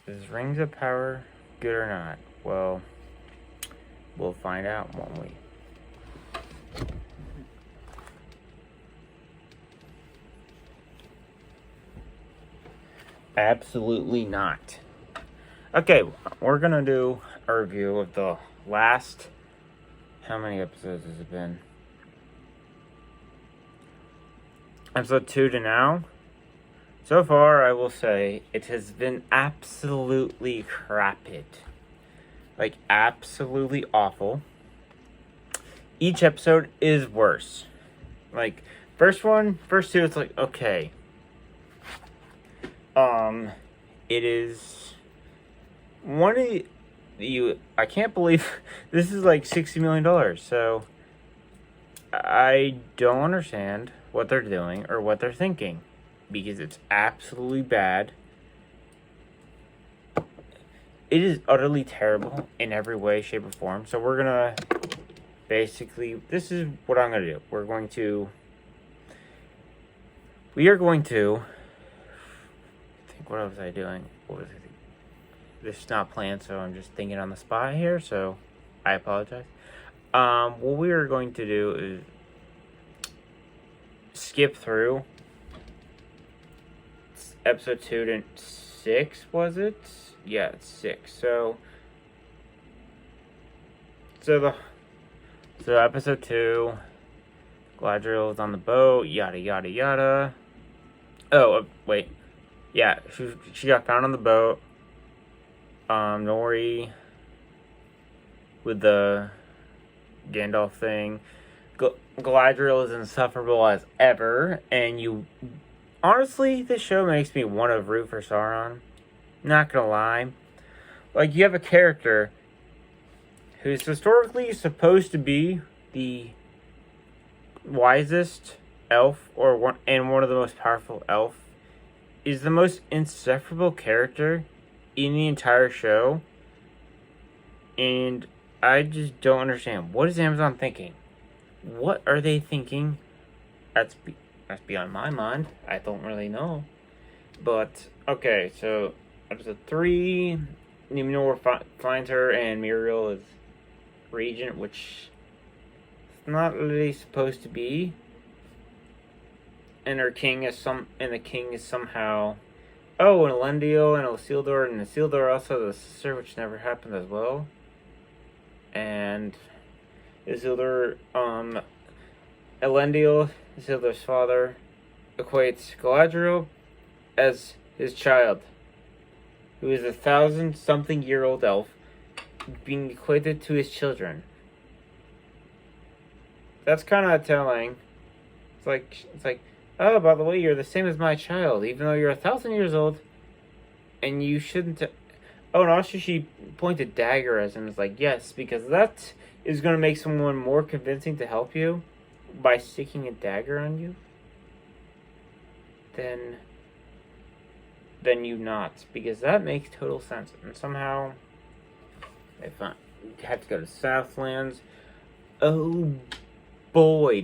Is Rings of Power good or not? Well, we'll find out, won't we? Absolutely not. Okay, we're gonna do a review of the last. How many episodes has it been? Episode 2 to now. So far, I will say it has been absolutely crapid. Like, absolutely awful. Each episode is worse. Like, first two, it's like, okay. It is one of you. I can't believe this is like $60 million. So I don't understand what they're doing or what they're thinking, because it's absolutely bad. It is utterly terrible in every way, shape, or form. So we're gonna basically, this is what I'm gonna do. We are going to. What was I doing? What was it? This is not planned, so I'm just thinking on the spot here. So I apologize. What we are going to do is skip through episode 2 to 6. Was it? Yeah, it's 6. So episode 2, Galadriel is on the boat. Yada yada yada. Oh wait. Yeah, she got found on the boat. Nori with the Gandalf thing. Galadriel is insufferable as ever, and honestly, this show makes me want to root for Sauron. Not gonna lie. Like, you have a character who's historically supposed to be the wisest elf, and one of the most powerful elf, is the most insufferable character in the entire show, and I just don't understand. What is Amazon thinking? What are they thinking? That's beyond my mind. I don't really know. But okay, so episode 3, Numenor finds her, and Muriel is regent, which it's not really supposed to be. And the king is somehow. Oh, and Elendil and Isildur also the sister, which never happened as well. And Isildur, Elendil, Isildur's father, equates Galadriel as his child, who is 1,000-something-year-old elf, being equated to his children. That's kind of telling. It's like, oh, by the way, you're the same as my child, even though you're 1,000 years old, and you shouldn't. Oh, and also she pointed dagger at him and was like, yes, because that is going to make someone more convincing to help you by sticking a dagger on you than you not, because that makes total sense. And somehow they have to go to Southlands. Oh boy,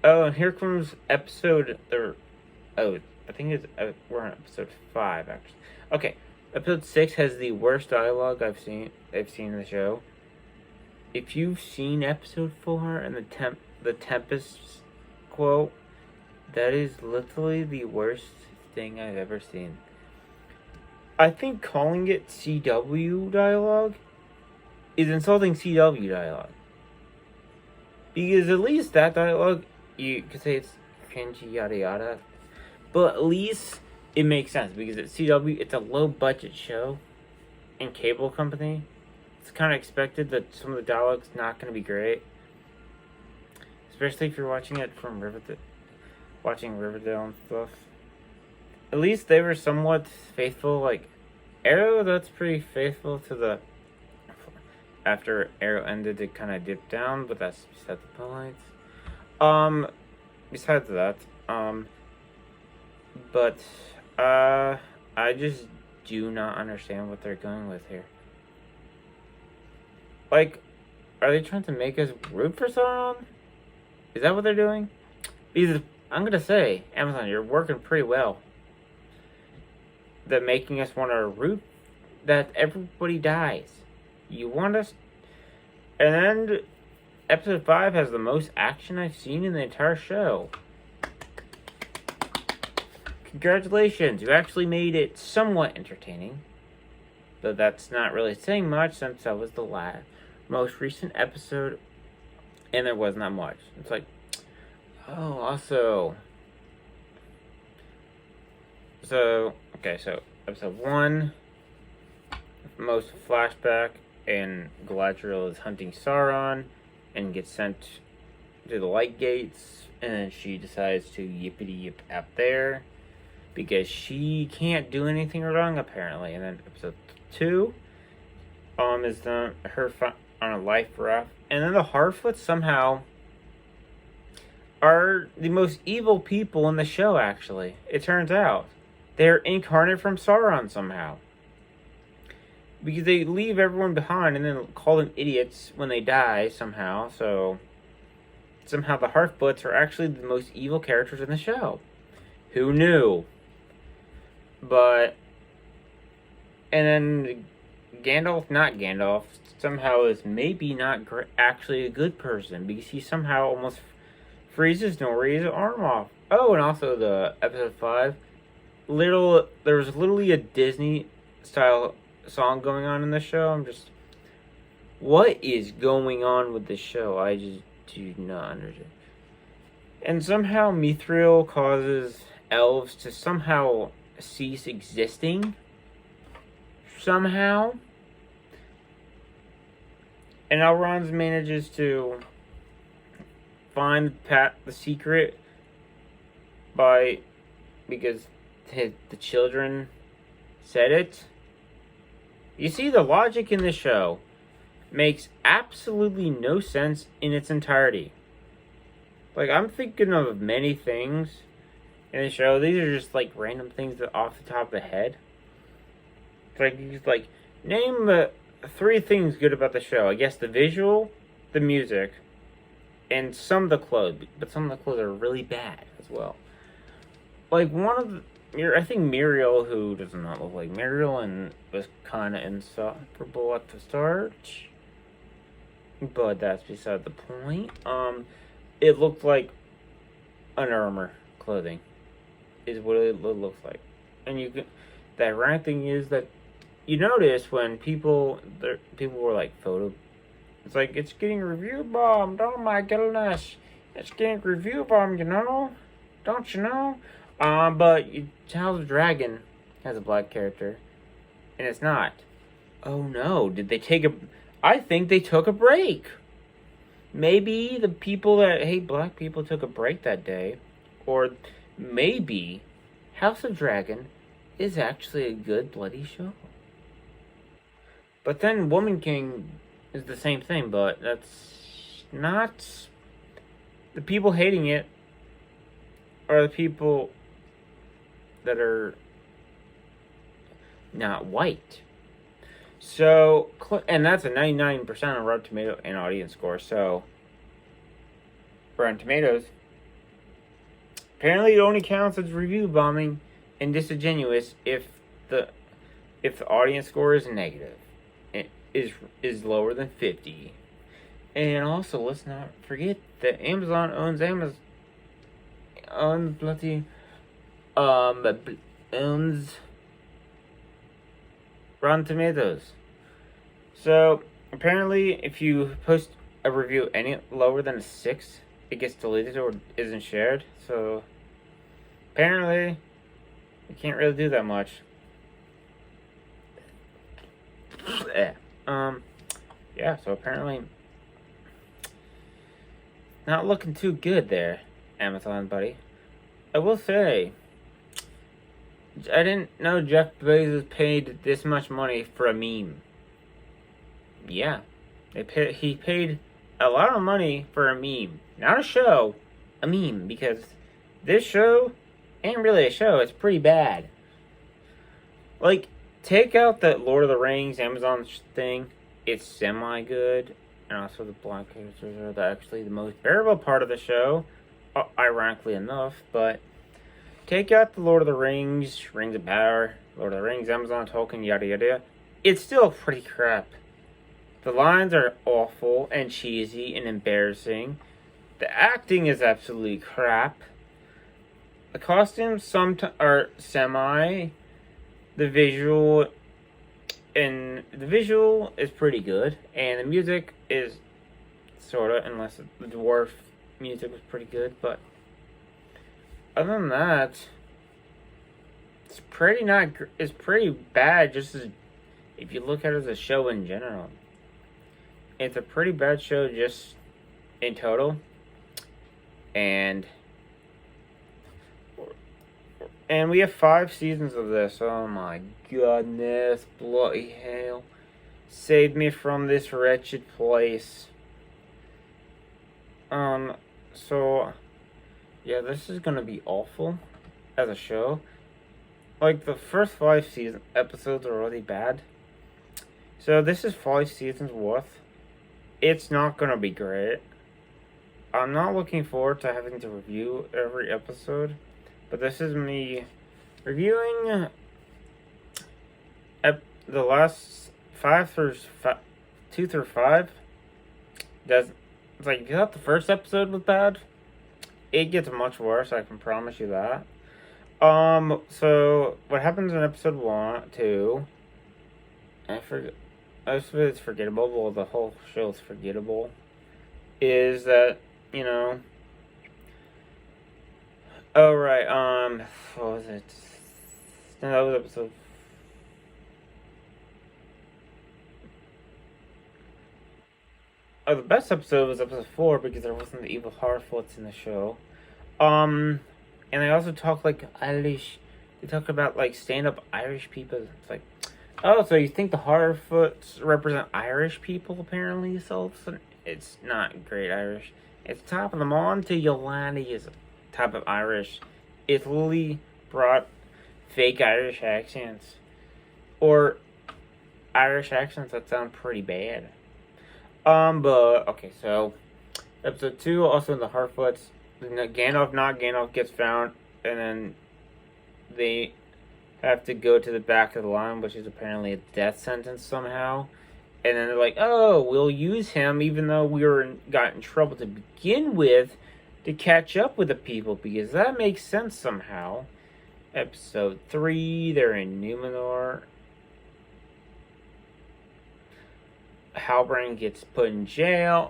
Oh, and here comes episode. I think we're on episode 5 actually. Okay, episode 6 has the worst dialogue I've seen in the show. If you've seen episode 4 and the Tempest quote, that is literally the worst thing I've ever seen. I think calling it CW dialogue is insulting CW dialogue. Because at least that dialogue, you could say it's cringy, yada yada, but at least it makes sense, because at CW, it's a low budget show and cable company. It's kind of expected that some of the dialogue's not going to be great, especially if you're watching it from Riverdale and stuff. At least they were somewhat faithful. Like Arrow, that's pretty faithful to the. After Arrow ended, it kind of dipped down, but that's beside the point. Besides that, but I just do not understand what they're going with here. Like, are they trying to make us root for Sauron? Is that what they're doing? Because I'm gonna say, Amazon, you're working pretty well. the making us want to root that everybody dies. You want us, and then episode 5 has the most action I've seen in the entire show. Congratulations, you actually made it somewhat entertaining. Though that's not really saying much since that was the most recent episode and there was not much. It's like, oh, also. So episode 1, most flashback, and Galadriel is hunting Sauron and gets sent to the light gates, and then she decides to yippity yip out there because she can't do anything wrong apparently. And then episode 2 is her on a life raft, and then the Harfoots somehow are the most evil people in the show. Actually, it turns out they're incarnate from Sauron somehow, because they leave everyone behind and then call them idiots when they die somehow. So somehow the Harfoots are actually the most evil characters in the show. Who knew? But and then not Gandalf, somehow is maybe not actually a good person, because he somehow almost freezes Nori's arm off. Oh, and also the episode 5, there was literally a Disney style song going on in the show. I'm just, what is going on with the show? I just do not understand. And somehow Mithril causes elves to somehow cease existing. Somehow. And Elrond manages to find the secret because the children said it. You see, the logic in the show makes absolutely no sense in its entirety. Like, I'm thinking of many things in the show. These are just like random things that off the top of the head. It's like name 3 things good about the show. I guess the visual, the music, and some of the clothes. But some of the clothes are really bad as well. Like I think Muriel, who does not look like Muriel and was kind of insufferable at the start. But that's beside the point. It looked like Under Armour clothing is what it looks like. And the ironic thing is that you notice when people were like it's like, it's getting review bombed. Oh my goodness, it's getting review bombed. Don't you know? But House of Dragon has a black character, and it's not. Oh no, did they take I think they took a break. Maybe the people that hate black people took a break that day, or maybe House of Dragon is actually a good bloody show. But then Woman King is the same thing, but that's not... The people hating it are the people that are not white. So, and that's a 99% on Rotten Tomatoes and audience score. So, Rotten Tomatoes, apparently it only counts as review bombing and disingenuous if the audience score is negative. It is lower than 50. And also, let's not forget that Amazon owns Rotten Tomatoes. So apparently, if you post a review any lower than a 6, it gets deleted or isn't shared. So apparently, you can't really do that much. Yeah. So apparently, not looking too good there, Amazon buddy. I will say, I didn't know Jeff Bezos paid this much money for a meme. Yeah, he paid a lot of money for a meme. Not a show, a meme. Because this show ain't really a show, it's pretty bad. Like, take out the Lord of the Rings Amazon thing, it's semi-good. And also the black characters are actually the most bearable part of the show, ironically enough. But take out the Lord of the Rings, Rings of Power, Lord of the Rings, Amazon, Tolkien, yada yada. It's still pretty crap. The lines are awful and cheesy and embarrassing. The acting is absolutely crap. The costumes are semi. The visual is pretty good, and the music is sorta, unless the dwarf music was pretty good. But other than that, it's pretty bad. Just as if you look at it as a show in general, it's a pretty bad show just in total, and we have 5 seasons of this. Oh my goodness, bloody hell! Save me from this wretched place. So yeah, this is gonna be awful as a show. Like, the first 5 season episodes are really bad. So this is 5 seasons worth. It's not gonna be great. I'm not looking forward to having to review every episode, but this is me reviewing the last 2 through 5. It's like, if you thought the first episode was bad, it gets much worse, I can promise you that. So what happens in episode 1, 2, I forget, most of it's forgettable, well, the whole show is forgettable, is that, oh, right, what was it? No, that was episode... Oh, the best episode was episode 4, because there wasn't the evil Harfoots in the show. And they also talk, like, Irish... They talk about, like, stand-up Irish people. It's like, oh, so you think the Harfoots represent Irish people, apparently? So it's not great Irish. It's top of the Monte Yolandi's type of Irish. It's literally brought fake Irish accents. Or Irish accents that sound pretty bad. But, okay, so episode 2, also in the Harfoots, Gandalf gets found, and then they have to go to the back of the line, which is apparently a death sentence somehow. And then they're like, oh, we'll use him, even though got in trouble to begin with, to catch up with the people, because that makes sense somehow. Episode 3, they're in Numenor. Halbrand gets put in jail.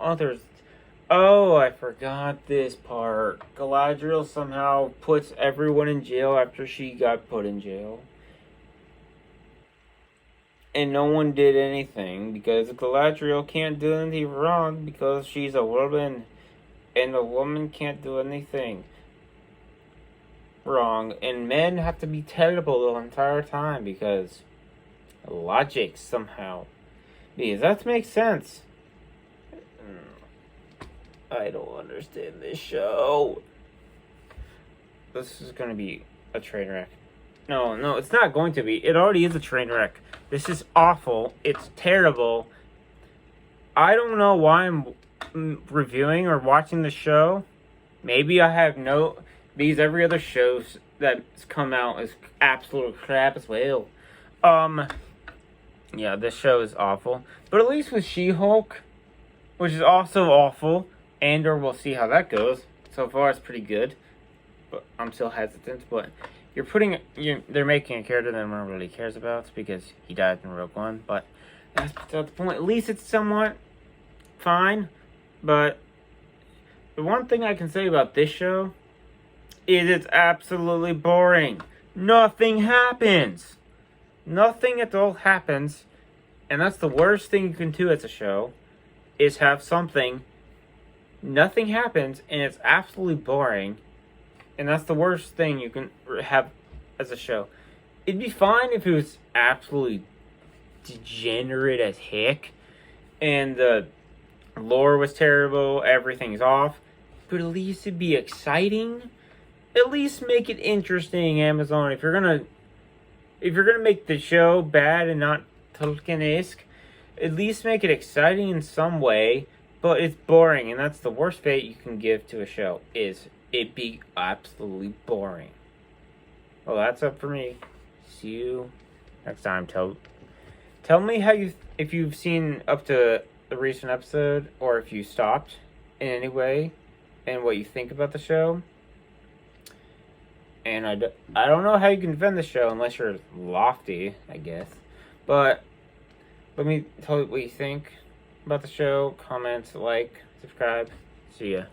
Oh, I forgot this part. Galadriel somehow puts everyone in jail after she got put in jail. And no one did anything, because Galadriel can't do anything wrong because she's a woman. And a woman can't do anything wrong. And men have to be terrible the entire time because logic somehow. Because that makes sense. I don't understand this show. This is going to be a train wreck. No, it's not going to be. It already is a train wreck. This is awful. It's terrible. I don't know why I'm reviewing or watching the show. Maybe I have because every other show that's come out is absolute crap as well. Yeah, this show is awful. But at least with She-Hulk, which is also awful, or we'll see how that goes. So far, it's pretty good. But I'm still hesitant. But they're making a character that no one really cares about because he died in Rogue One. But that's beside the point. At least it's somewhat fine. But the one thing I can say about this show is it's absolutely boring. Nothing happens. Nothing at all happens, and that's the worst thing you can do as a show, is have nothing happens, and it's absolutely boring, and that's the worst thing you can have as a show. It'd be fine if it was absolutely degenerate as heck, and the lore was terrible, everything's off, but at least it'd be exciting. At least make it interesting, Amazon. If you're gonna make the show bad and not Tolkien-esque, at least make it exciting in some way, but it's boring, and that's the worst fate you can give to a show, is it be absolutely boring. Well, that's up for me. See you next time. Tell me how if you've seen up to the recent episode, or if you stopped in any way, and what you think about the show. And I don't know how you can defend the show unless you're lofty, I guess. But let me tell you what you think about the show. Comment, like, subscribe. See ya.